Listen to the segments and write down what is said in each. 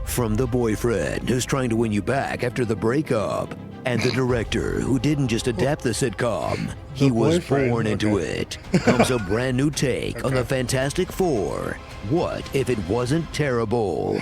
From the boyfriend who's trying to win you back after the breakup, and the director who didn't just adapt the sitcom, he was born into it, comes a brand new take on the Fantastic Four. What if it wasn't terrible?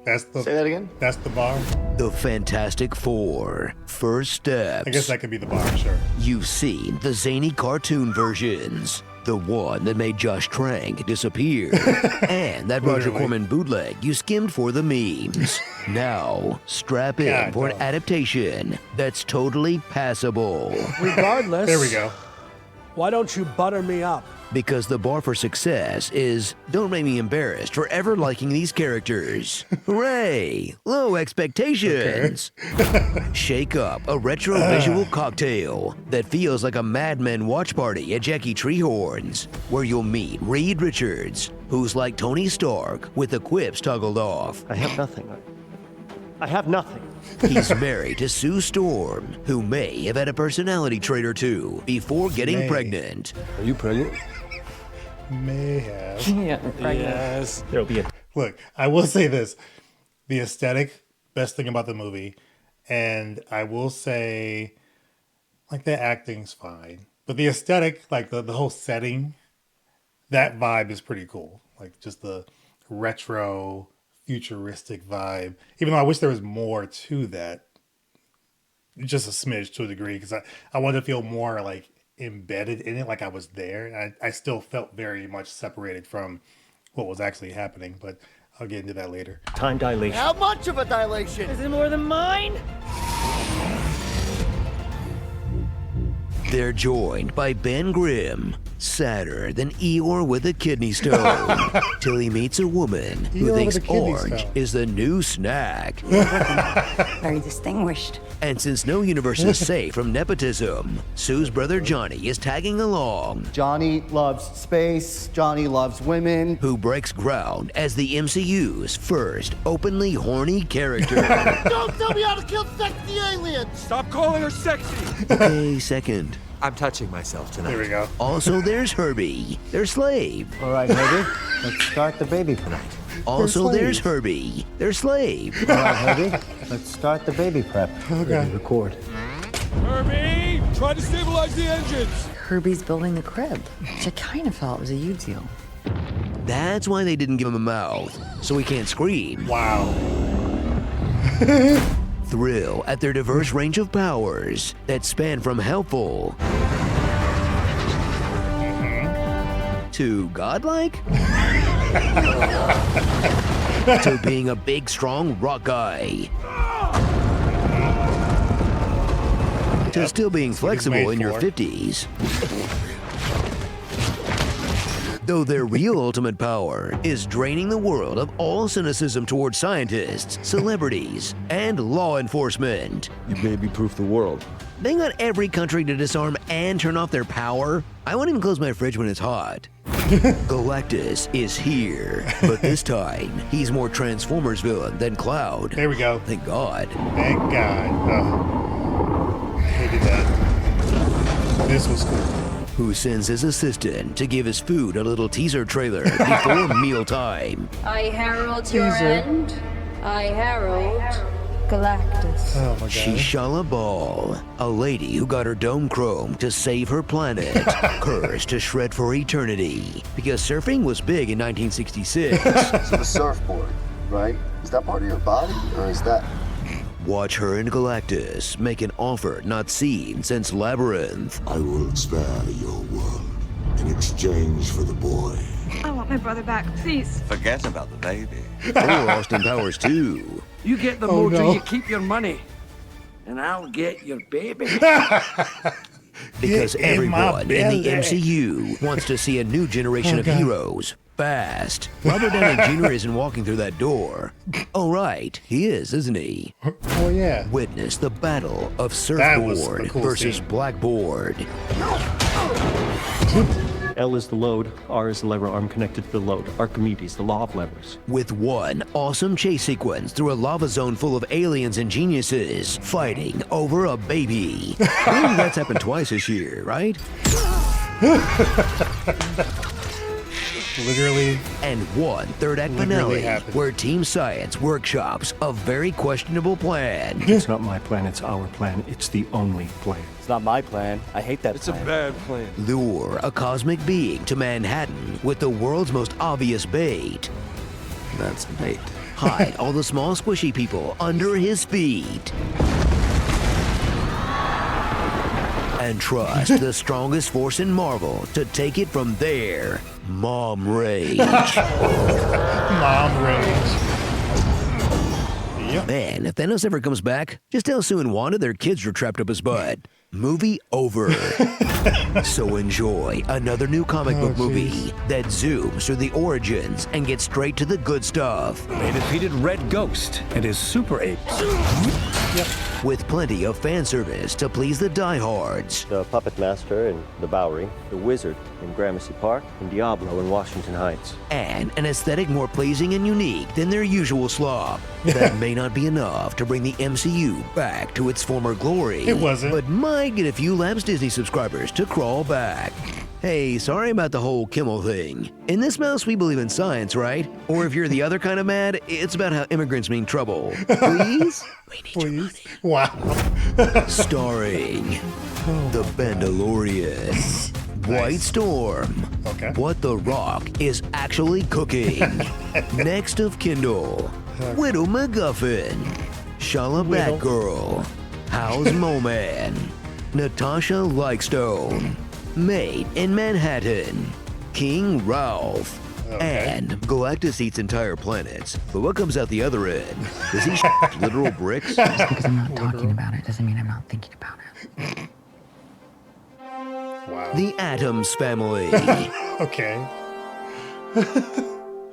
Say that again? That's the bar? The Fantastic Four. First steps. I guess that could be the bar, sure. You've seen the zany cartoon versions. The one that made Josh Trank disappear. And that Roger Corman bootleg you skimmed for the memes. Now, strap in for an adaptation that's totally passable. Regardless. There we go. Why don't you butter me up? Because the bar for success is don't make me embarrassed for ever liking these characters. Hooray! Low expectations. Shake up a retro visual cocktail that feels like a Mad Men watch party at Jackie Treehorn's, where you'll meet Reed Richards, who's like Tony Stark with the quips toggled off. I have nothing. I have nothing. He's married to Sue Storm, who may have had a personality trait or two before getting pregnant. Are you pregnant? May have. Yeah, pregnant. Yes. There'll be a... Look, I will say this. The aesthetic, best thing about the movie. And I will say, like, the acting's fine. But the aesthetic, like the whole setting, that vibe is pretty cool. Like, just the retro, futuristic vibe. Even though I wish there was more to that. Just a smidge to a degree. Because I wanted to feel more, like, embedded in it, like I was there. I still felt very much separated from what was actually happening, but I'll get into that later. Time dilation. How much of a dilation? Is it more than mine? They're joined by Ben Grimm, sadder than Eeyore with a kidney stone, till he meets a woman who thinks orange is the new snack. Very distinguished. And since no universe is safe from nepotism, Sue's brother Johnny is tagging along. Johnny loves space. Johnny loves women. Who breaks ground as the MCU's first openly horny character. Don't tell me how to kill sexy aliens! Stop calling her sexy! Okay, second. I'm touching myself tonight. There we go. Also, there's Herbie, their slave. All right, Herbie, let's start the baby prep. Also, there's Herbie, their slave. All right, Herbie, let's start the baby prep. Okay. Record. Herbie! Try to stabilize the engines! Herbie's building the crib, which I kind of felt was a you deal. That's why they didn't give him a mouth, so he can't scream. Wow. Thrill at their diverse range of powers that span from helpful to godlike to being a big, strong rock guy to still being flexible in your 50s. Though their real ultimate power is draining the world of all cynicism towards scientists, celebrities, and law enforcement. You baby-proof the world. They got every country to disarm and turn off their power. I won't even close my fridge when it's hot. Galactus is here, but this time, he's more Transformers villain than Cloud. There we go. Thank God. Thank God. Oh, hated that. This was cool. Who sends his assistant to give his food a little teaser trailer before mealtime. I herald your end. I herald Galactus. Oh my God. Shishala Ball, a lady who got her dome chrome to save her planet, cursed to shred for eternity, because surfing was big in 1966. So the surfboard, right? Is that part of your body, or is that... Watch her and Galactus make an offer not seen since Labyrinth. I will spare your world in exchange for the boy. I want my brother back, please. Forget about the baby. Or Austin Powers too. You get the motor, you keep your money. And I'll get your baby. Because everyone in the MCU wants to see a new generation of heroes. Fast. Robert Downey Jr. isn't walking through that door. Oh, right. He is, isn't he? Oh, yeah. Witness the battle of Surfboard versus Blackboard. L is the load, R is the lever arm connected to the load, Archimedes, the law of levers. With one awesome chase sequence through a lava zone full of aliens and geniuses fighting over a baby. Maybe that's happened twice this year, right? literally. And one third-act Literally finale happened. where Team Science workshops a very questionable plan. It's not my plan, it's our plan. It's the only plan. It's not my plan. I hate that It's a bad plan. Lure a cosmic being to Manhattan with the world's most obvious bait. That's bait. Hide all the small squishy people under his feet. And trust the strongest force in Marvel to take it from there. Mom rage. Mom rage. Yep. Man, if Thanos ever comes back, just tell Sue and Wanda their kids were trapped up his butt. Movie over. So enjoy another new comic book movie that zooms through the origins and gets straight to the good stuff. They defeated Red Ghost and his super apes. With plenty of fan service to please the diehards. The Puppet Master in the Bowery, the Wizard in Gramercy Park, and Diablo in Washington Heights. And an aesthetic more pleasing and unique than their usual slop. That may not be enough to bring the MCU back to its former glory. It wasn't. But might get a few Labs Disney subscribers to crawl back. Hey, sorry about the whole Kimmel thing. In this mouse, we believe in science, right? Or if you're the other kind of mad, it's about how immigrants mean trouble. Please? We need your money. Wow. Starring The Mandalorian, White Storm, Okay. What the Rock is actually cooking, Next of Kindle, Widow McGuffin, Shala Widow. Batgirl, How's Moman, Natasha Likestone, Made in Manhattan, King Ralph, and Galactus eats entire planets. But what comes out the other end? Does he literal bricks? Just because I'm not talking about it doesn't mean I'm not thinking about it. Wow. The Addams Family. Okay.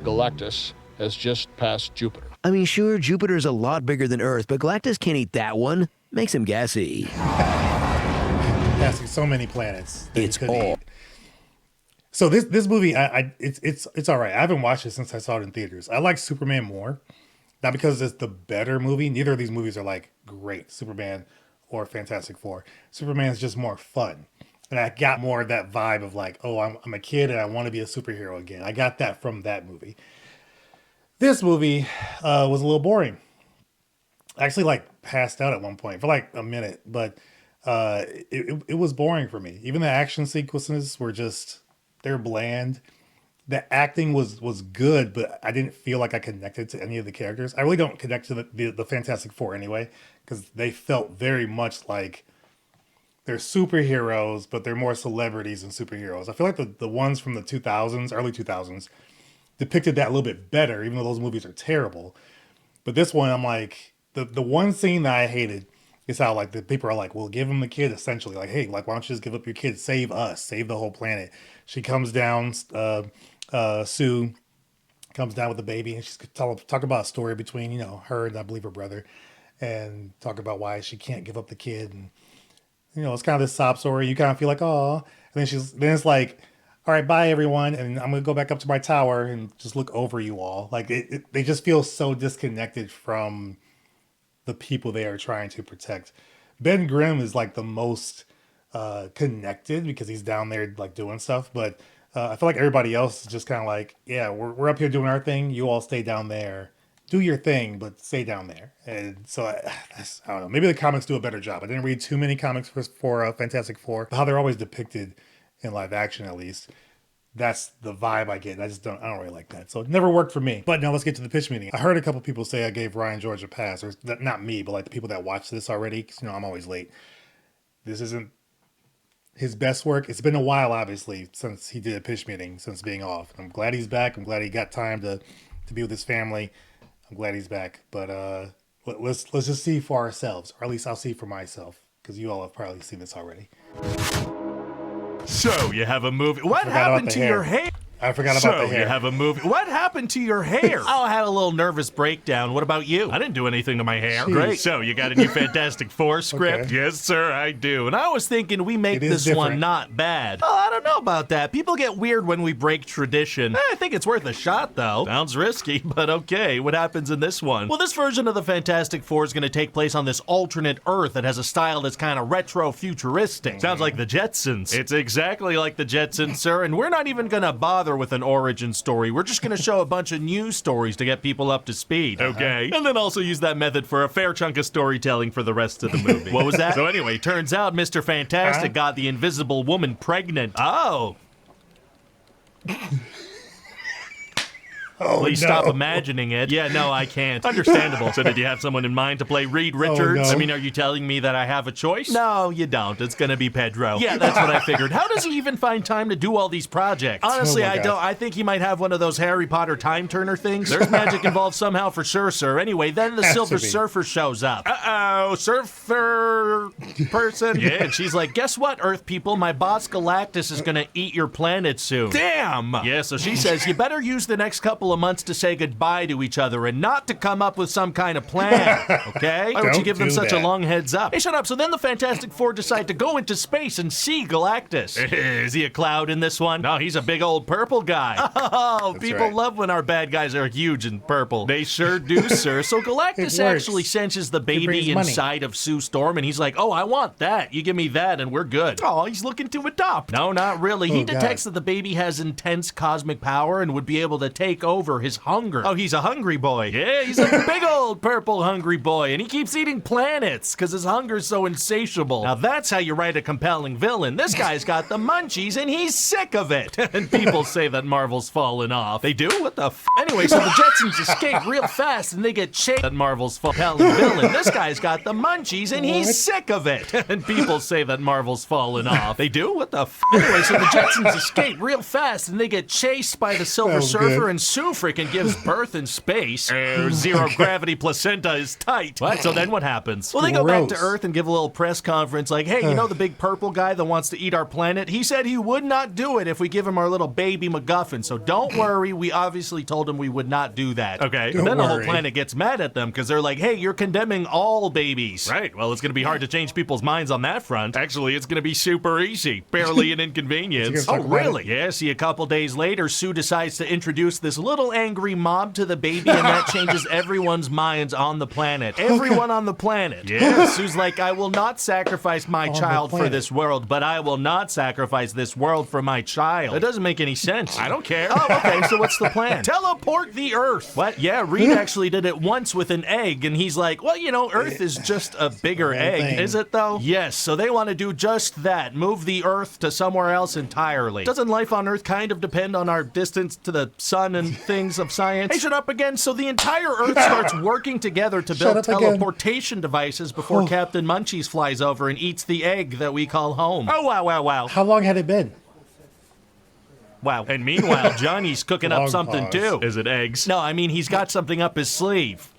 Galactus has just passed Jupiter. I mean, sure, Jupiter's a lot bigger than Earth, but Galactus can't eat that one. Makes him gassy. Passing so many planets. that It's he could all. eat. So this movie, it's all right. I haven't watched it since I saw it in theaters. I like Superman more, not because it's the better movie. Neither of these movies are like great, Superman or Fantastic Four. Superman's just more fun, and I got more of that vibe of like, oh, I'm a kid and I want to be a superhero again. I got that from that movie. This movie was a little boring. I actually like passed out at one point for like a minute, but it was boring for me. Even the action sequences were just, they're bland. The acting was good, but I didn't feel like I connected to any of the characters. I really don't connect to the Fantastic Four anyway, because they felt very much like they're superheroes, but they're more celebrities than superheroes. I feel like the ones from the 2000s, early 2000s, depicted that a little bit better, even though those movies are terrible. But this one, I'm like, the one scene that I hated is how like the people are like, well, give him the kid, essentially. Like, hey, like, why don't you just give up your kid? Save us, save the whole planet. She comes down, Sue comes down with the baby, and she's talk about a story between, you know, her and I believe her brother, and talk about why she can't give up the kid. And, you know, it's kind of this sob story. You kind of feel like, oh, and then it's like, all right, bye everyone, and I'm gonna go back up to my tower and just look over you all. Like they just feel so disconnected from the people they are trying to protect. Ben Grimm is like the most connected because he's down there like doing stuff, but I feel like everybody else is just kind of like, yeah, we're up here doing our thing. You all stay down there, do your thing, but stay down there. And so I don't know. Maybe the comics do a better job. I didn't read too many comics for Fantastic Four, but how they're always depicted in live action, at least. That's the vibe I get. I don't really like that. So it never worked for me. But now let's get to the pitch meeting. I heard a couple people say I gave Ryan George a pass, or not me, but like the people that watch this already, because, you know, I'm always late. This isn't his best work. It's been a while, obviously, since he did a pitch meeting, since being off. I'm glad he's back. I'm glad he got time to be with his family. I'm glad he's back. But let's just see for ourselves, or at least I'll see for myself, because you all have probably seen this already. So you have a movie. What happened to your hair? I forgot about the hair. So you have a movie. What happened to your hair? Oh, I had a little nervous breakdown. What about you? I didn't do anything to my hair. Jeez. Great. So you got a new Fantastic Four script? Okay. Yes, sir, I do. And I was thinking we make It is this one different. not bad. Oh, I don't know about that. People get weird when we break tradition. I think it's worth a shot, though. Sounds risky, but okay. What happens in this one? Well, this version of the Fantastic Four is going to take place on this alternate Earth that has a style that's kind of retro-futuristic. Sounds like the Jetsons. It's exactly like the Jetsons, sir, and we're not even going to bother bother with an origin story. We're just going to show a bunch of news stories to get people up to speed, okay? And then also use that method for a fair chunk of storytelling for the rest of the movie. What was that? So anyway, turns out Mr. Fantastic got the Invisible Woman pregnant. Oh. Please stop imagining it. Yeah, no, I can't. Understandable. So did you have someone in mind to play Reed Richards? I mean, are you telling me that I have a choice? No, you don't. It's gonna be Pedro. Yeah, that's what I figured. How does he even find time to do all these projects? Honestly, I don't. I think he might have one of those Harry Potter time turner things. There's magic involved somehow for sure, sir. Anyway, then the Silver Surfer shows up. Uh-oh, surfer person. Yeah, and she's like, guess what, Earth people? My boss Galactus is gonna eat your planet soon. Damn! Yeah, so she says, you better use the next couple of months to say goodbye to each other and not to come up with some kind of plan, okay? Why would you give them such a long heads up? Hey, shut up. So then the Fantastic Four decide to go into space and see Galactus. Is he a cloud in this one? No, he's a big old purple guy. Oh, people love when our bad guys are huge and purple. They sure do, sir. So Galactus actually senses the baby inside of Sue Storm, and he's like, oh, I want that. You give me that, and we're good. Oh, he's looking to adopt. No, not really. He detects that the baby has intense cosmic power and would be able to take over his hunger. Oh, he's a hungry boy. Yeah, he's a big old purple hungry boy, and he keeps eating planets because his hunger's so insatiable. Now that's how you write a compelling villain. This guy's got the munchies, and he's sick of it. And people say that Marvel's fallen off. They do? What the f? Anyway, so the Jetsons escape real fast, and they get chased. That Marvel's compelling villain. This guy's got the munchies, and he's sick of it. And people say that Marvel's fallen off. They do? What the f? Anyway, so the Jetsons escape real fast, and they get chased by the Silver Surfer, and Sue freaking gives birth in space. Zero gravity placenta is tight. What? So then what happens? Well, they go back to Earth and give a little press conference like, hey, you know the big purple guy that wants to eat our planet? He said he would not do it if we give him our little baby MacGuffin. So don't worry. We obviously told him we would not do that. Okay. And then the whole planet gets mad at them because they're like, hey, you're condemning all babies. Right. Well, it's going to be hard to change people's minds on that front. Actually, it's going to be super easy. Barely an inconvenience. Oh, really? Yeah, see, a couple days later, Sue decides to introduce this little angry mom to the baby, and that changes everyone's minds on the planet. Everyone on the planet. Yeah. Sue's like, I will not sacrifice my child for this world, but I will not sacrifice this world for my child. That doesn't make any sense. I don't care. Oh, okay, so what's the plan? Teleport the Earth. What? Yeah, Reed actually did it once with an egg, and he's like, well, you know, Earth is just a bigger egg. Is it, though? Yes, so they want to do just that. Move the Earth to somewhere else entirely. Doesn't life on Earth kind of depend on our distance to the sun and things of science? Hey, shut up again. So the entire Earth starts working together to build teleportation devices before Captain Munchies flies over and eats the egg that we call home. Oh, wow, wow, wow. How long had it been? Wow. And meanwhile, Johnny's cooking up something too. Is it eggs? No, I mean, he's got something up his sleeve.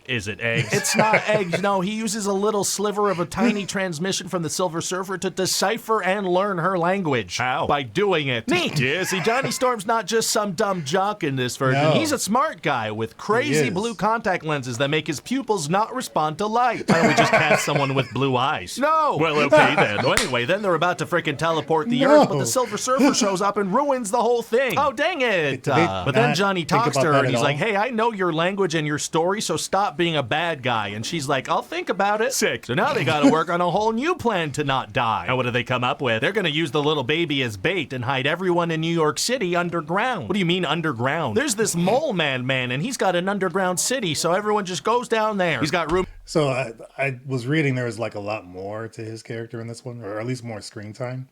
Is it eggs? It's not eggs, no. He uses a little sliver of a tiny transmission from the Silver Surfer to decipher and learn her language. How? By doing it. Neat! Yeah, see, Johnny Storm's not just some dumb jock in this version. No. He's a smart guy with crazy blue contact lenses that make his pupils not respond to light. Why don't we just cast someone with blue eyes? No! Well, okay then. Well, anyway, then they're about to frickin' teleport the Earth, but the Silver Surfer shows up and ruins the whole thing. Oh, dang it! But then Johnny talks to her and he's like, hey, I know your language and your story, so stop being a bad guy. And she's like, I'll think about it. Sick. So now they gotta work on a whole new plan to not die. And what do they come up with? They're gonna use the little baby as bait and hide everyone in New York City underground. What do you mean underground? There's this mole man, and he's got an underground city, so everyone just goes down there. He's got room. So I was reading there was like a lot more to his character in this one, or at least more screen time.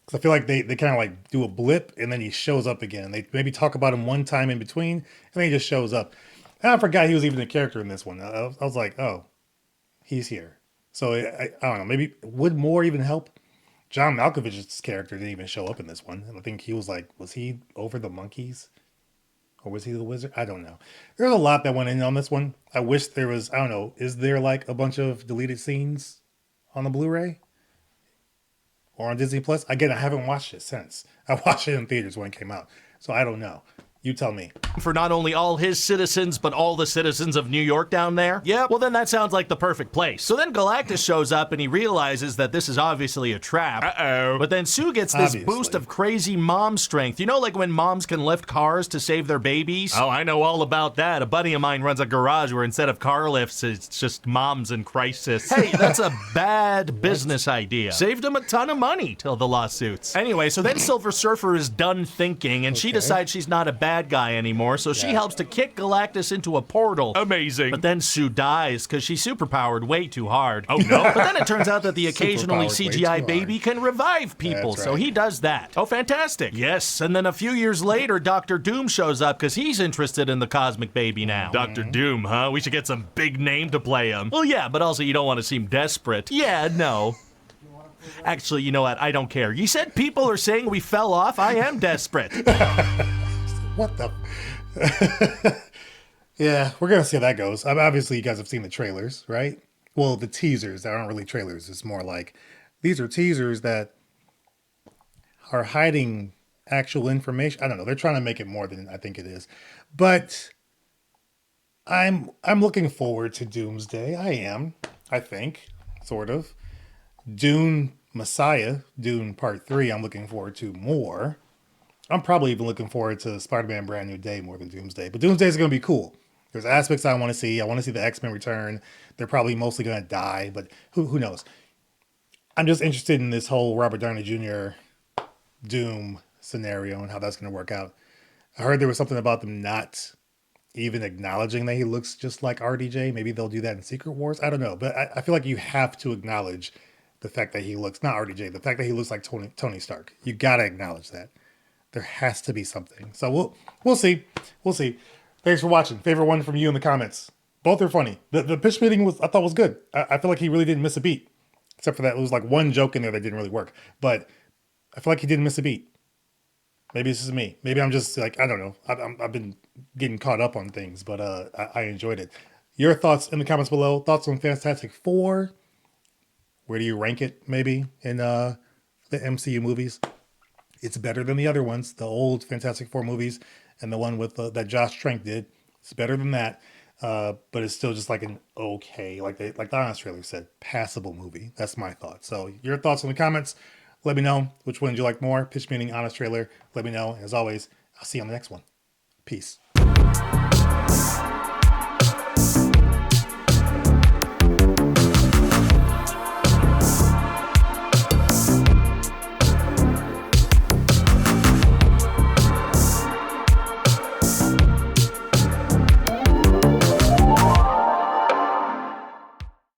Because I feel like they kind of like do a blip and then he shows up again. They maybe talk about him one time in between and then he just shows up. And I forgot he was even a character in this one. I was like, oh, he's here. So I don't know. Maybe would more even help? John Malkovich's character didn't even show up in this one. I think he was like, was he over the monkeys? Or was he the wizard? I don't know. There's a lot that went in on this one. I wish there was, I don't know, is there like a bunch of deleted scenes on the Blu-ray? Or on Disney Plus? Again, I haven't watched it since. I watched it in theaters when it came out. So I don't know. You tell me. For not only all his citizens, but all the citizens of New York down there? Yep. Well, then that sounds like the perfect place. So then Galactus shows up and he realizes that this is obviously a trap. Uh-oh. But then Sue gets this boost of crazy mom strength. You know, like when moms can lift cars to save their babies? Oh, I know all about that. A buddy of mine runs a garage where instead of car lifts, it's just moms in crisis. Hey, that's a bad business idea. Saved him a ton of money till the lawsuits. Anyway, so then Silver Surfer is done thinking, and she decides she's not a bad guy anymore, so she helps to kick Galactus into a portal. Amazing. But then Sue dies because she's superpowered way too hard. Oh, no? But then it turns out that the occasionally CGI baby can revive people, so he does that. Oh, fantastic. Yes, and then a few years later, Dr. Doom shows up because he's interested in the cosmic baby now. Dr. Doom, huh? We should get some big name to play him. Well, yeah, but also you don't want to seem desperate. Yeah, no. Actually, you know what? I don't care. You said people are saying we fell off. I am desperate. What the? Yeah, we're going to see how that goes. Obviously, you guys have seen the trailers, right? Well, the teasers that aren't really trailers. It's more like these are teasers that are hiding actual information. I don't know. They're trying to make it more than I think it is. But I'm looking forward to Doomsday. I think, sort of. Dune Messiah, Dune Part 3, I'm looking forward to more. I'm probably even looking forward to Spider-Man Brand New Day more than Doomsday. But Doomsday is going to be cool. There's aspects I want to see. I want to see the X-Men return. They're probably mostly going to die, but who knows? I'm just interested in this whole Robert Downey Jr. Doom scenario and how that's going to work out. I heard there was something about them not even acknowledging that he looks just like RDJ. Maybe they'll do that in Secret Wars. I don't know. But I feel like you have to acknowledge the fact that he looks, not RDJ, the fact that he looks like Tony Stark. You got to acknowledge that. There has to be something. So we'll see. We'll see. Thanks for watching. Favorite one from you in the comments. Both are funny. The pitch meeting I thought was good. I feel like he really didn't miss a beat. Except for that, it was like one joke in there that didn't really work. But I feel like he didn't miss a beat. Maybe this is me. Maybe I'm just like, I don't know. I've been getting caught up on things, but I enjoyed it. Your thoughts in the comments below. Thoughts on Fantastic Four? Where do you rank it, maybe, in the MCU movies? It's better than the other ones, the old Fantastic Four movies, and the one with that Josh Trank did. It's better than that, but it's still just like an okay, like the Honest trailer said, passable movie. That's my thought. So your thoughts in the comments. Let me know which one you like more. Pitch meeting, Honest trailer. Let me know. As always, I'll see you on the next one. Peace.